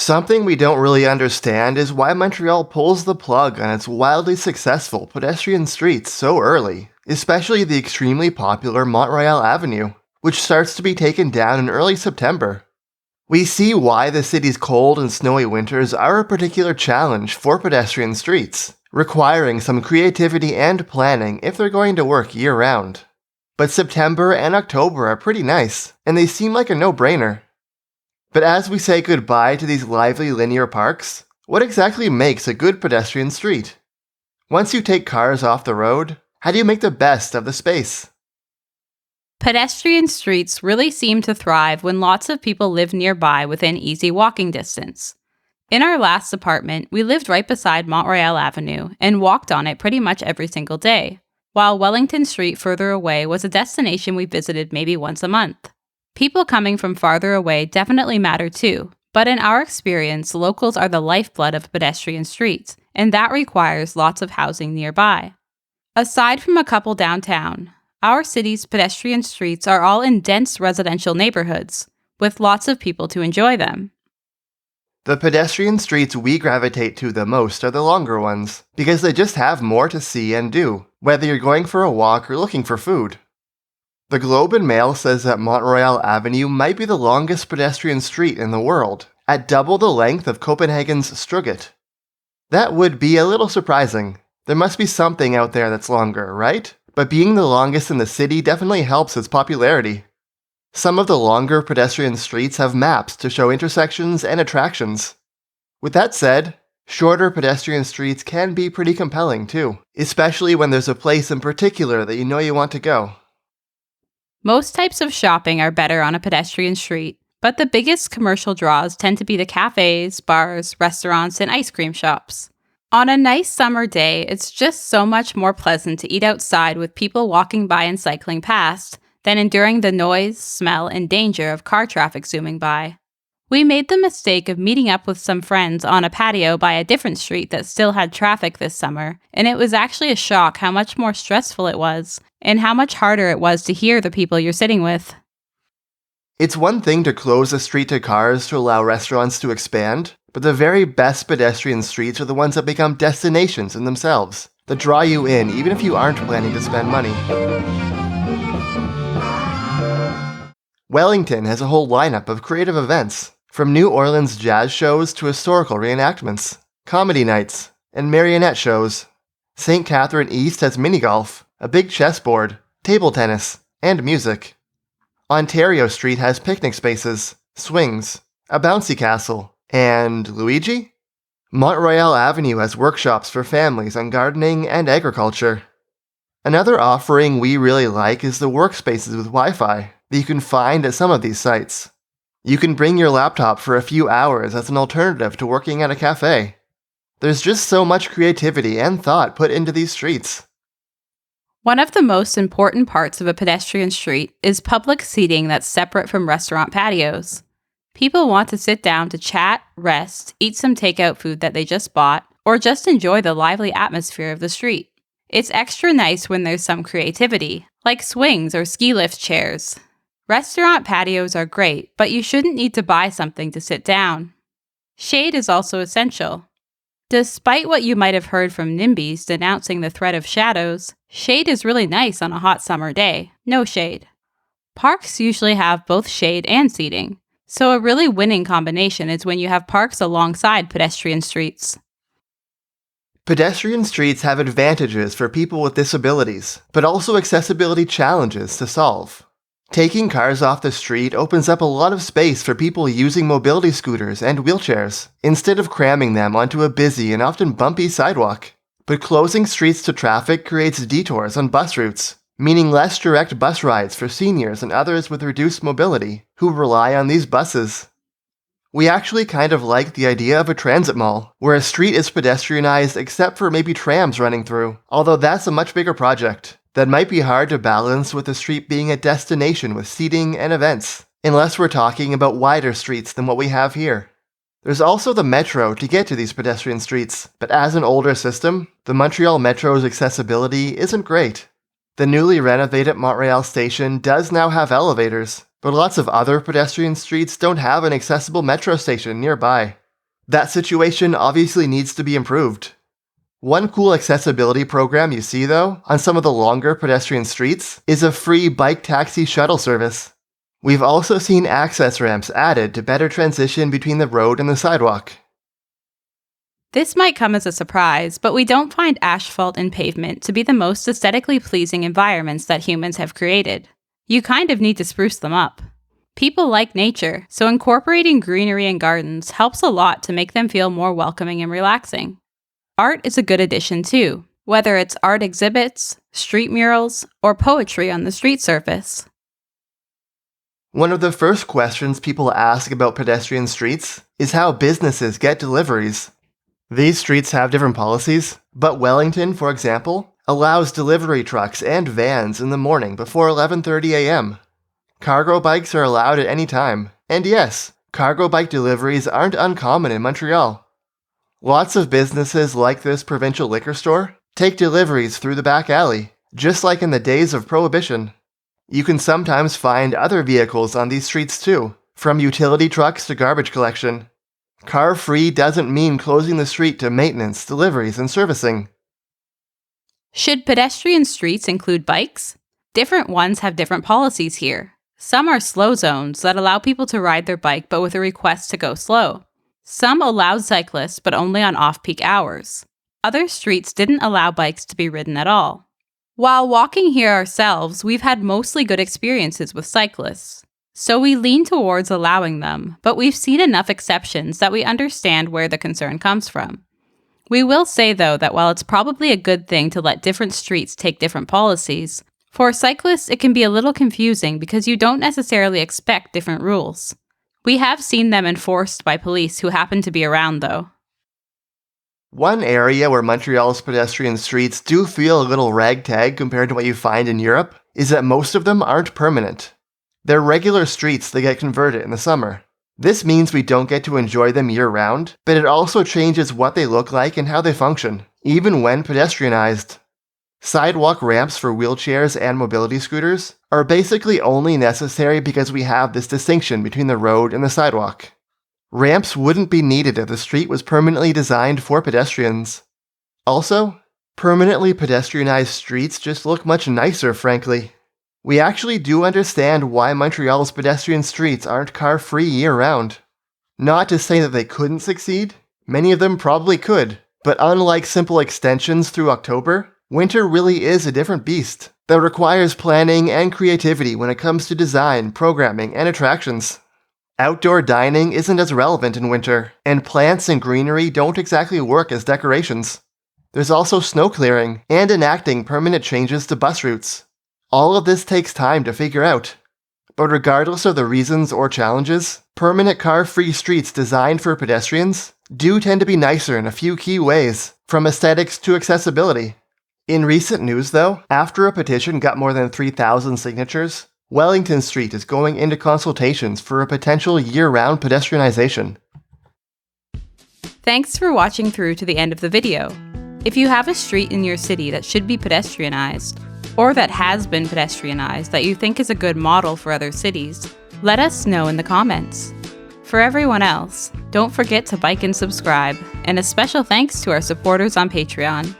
Something we don't really understand is why Montreal pulls the plug on its wildly successful pedestrian streets so early, especially the extremely popular Mont-Royal Avenue, which starts to be taken down in early September. We see why the city's cold and snowy winters are a particular challenge for pedestrian streets, requiring some creativity and planning if they're going to work year-round. But September and October are pretty nice, and they seem like a no-brainer. But as we say goodbye to these lively linear parks, what exactly makes a good pedestrian street? Once you take cars off the road, how do you make the best of the space? Pedestrian streets really seem to thrive when lots of people live nearby within easy walking distance. In our last apartment, we lived right beside Mont-Royal Avenue and walked on it pretty much every single day, while Wellington Street further away was a destination we visited maybe once a month. People coming from farther away definitely matter too, but in our experience, locals are the lifeblood of pedestrian streets, and that requires lots of housing nearby. Aside from a couple downtown, our city's pedestrian streets are all in dense residential neighborhoods, with lots of people to enjoy them. The pedestrian streets we gravitate to the most are the longer ones, because they just have more to see and do, whether you're going for a walk or looking for food. The Globe and Mail says that Mont-Royal Avenue might be the longest pedestrian street in the world, at double the length of Copenhagen's Struget. That would be a little surprising. There must be something out there that's longer, right? But being the longest in the city definitely helps its popularity. Some of the longer pedestrian streets have maps to show intersections and attractions. With that said, shorter pedestrian streets can be pretty compelling too, especially when there's a place in particular that you know you want to go. Most types of shopping are better on a pedestrian street, but the biggest commercial draws tend to be the cafes, bars, restaurants, and ice cream shops. On a nice summer day, it's just so much more pleasant to eat outside with people walking by and cycling past than enduring the noise, smell, and danger of car traffic zooming by. We made the mistake of meeting up with some friends on a patio by a different street that still had traffic this summer, and it was actually a shock how much more stressful it was, and how much harder it was to hear the people you're sitting with. It's one thing to close a street to cars to allow restaurants to expand, but the very best pedestrian streets are the ones that become destinations in themselves, that draw you in even if you aren't planning to spend money. Wellington has a whole lineup of creative events, from New Orleans jazz shows to historical reenactments, comedy nights, and marionette shows. St. Catherine East has mini-golf, a big chessboard, table tennis, and music. Ontario Street has picnic spaces, swings, a bouncy castle, and Luigi? Mont-Royal Avenue has workshops for families on gardening and agriculture. Another offering we really like is the workspaces with Wi-Fi that you can find at some of these sites. You can bring your laptop for a few hours as an alternative to working at a cafe. There's just so much creativity and thought put into these streets. One of the most important parts of a pedestrian street is public seating that's separate from restaurant patios. People want to sit down to chat, rest, eat some takeout food that they just bought, or just enjoy the lively atmosphere of the street. It's extra nice when there's some creativity, like swings or ski lift chairs. Restaurant patios are great, but you shouldn't need to buy something to sit down. Shade is also essential. Despite what you might have heard from NIMBYs denouncing the threat of shadows, shade is really nice on a hot summer day. No shade. Parks usually have both shade and seating, so a really winning combination is when you have parks alongside pedestrian streets. Pedestrian streets have advantages for people with disabilities, but also accessibility challenges to solve. Taking cars off the street opens up a lot of space for people using mobility scooters and wheelchairs, instead of cramming them onto a busy and often bumpy sidewalk. But closing streets to traffic creates detours on bus routes, meaning less direct bus rides for seniors and others with reduced mobility, who rely on these buses. We actually kind of like the idea of a transit mall, where a street is pedestrianized except for maybe trams running through, although that's a much bigger project that might be hard to balance with the street being a destination with seating and events, unless we're talking about wider streets than what we have here. There's also the metro to get to these pedestrian streets, but as an older system, the Montreal Metro's accessibility isn't great. The newly renovated Mont-Royal station does now have elevators, but lots of other pedestrian streets don't have an accessible metro station nearby. That situation obviously needs to be improved. One cool accessibility program you see, though, on some of the longer pedestrian streets is a free bike taxi shuttle service. We've also seen access ramps added to better transition between the road and the sidewalk. This might come as a surprise, but we don't find asphalt and pavement to be the most aesthetically pleasing environments that humans have created. You kind of need to spruce them up. People like nature, so incorporating greenery and gardens helps a lot to make them feel more welcoming and relaxing. Art is a good addition too, whether it's art exhibits, street murals, or poetry on the street surface. One of the first questions people ask about pedestrian streets is how businesses get deliveries. These streets have different policies, but Wellington, for example, allows delivery trucks and vans in the morning before 11:30 a.m. Cargo bikes are allowed at any time, and yes, cargo bike deliveries aren't uncommon in Montreal. Lots of businesses like this provincial liquor store take deliveries through the back alley, just like in the days of Prohibition. You can sometimes find other vehicles on these streets too, from utility trucks to garbage collection. Car-free doesn't mean closing the street to maintenance, deliveries, and servicing. Should pedestrian streets include bikes? Different ones have different policies here. Some are slow zones that allow people to ride their bike but with a request to go slow. Some allowed cyclists, but only on off-peak hours. Other streets didn't allow bikes to be ridden at all. While walking here ourselves, we've had mostly good experiences with cyclists. So we lean towards allowing them, but we've seen enough exceptions that we understand where the concern comes from. We will say, though, that while it's probably a good thing to let different streets take different policies, for cyclists it can be a little confusing because you don't necessarily expect different rules. We have seen them enforced by police who happen to be around, though. One area where Montreal's pedestrian streets do feel a little ragtag compared to what you find in Europe is that most of them aren't permanent. They're regular streets that get converted in the summer. This means we don't get to enjoy them year-round, but it also changes what they look like and how they function, even when pedestrianized. Sidewalk ramps for wheelchairs and mobility scooters are basically only necessary because we have this distinction between the road and the sidewalk. Ramps wouldn't be needed if the street was permanently designed for pedestrians. Also, permanently pedestrianized streets just look much nicer, frankly. We actually do understand why Montreal's pedestrian streets aren't car-free year-round. Not to say that they couldn't succeed, many of them probably could, but unlike simple extensions through October, winter really is a different beast that requires planning and creativity when it comes to design, programming, and attractions. Outdoor dining isn't as relevant in winter, and plants and greenery don't exactly work as decorations. There's also snow clearing and enacting permanent changes to bus routes. All of this takes time to figure out. But regardless of the reasons or challenges, permanent car-free streets designed for pedestrians do tend to be nicer in a few key ways, from aesthetics to accessibility. In recent news, though, after a petition got more than 3,000 signatures, Wellington Street is going into consultations for a potential year-round pedestrianization. Thanks for watching through to the end of the video. If you have a street in your city that should be pedestrianized, or that has been pedestrianized that you think is a good model for other cities, let us know in the comments. For everyone else, don't forget to like and subscribe, and a special thanks to our supporters on Patreon.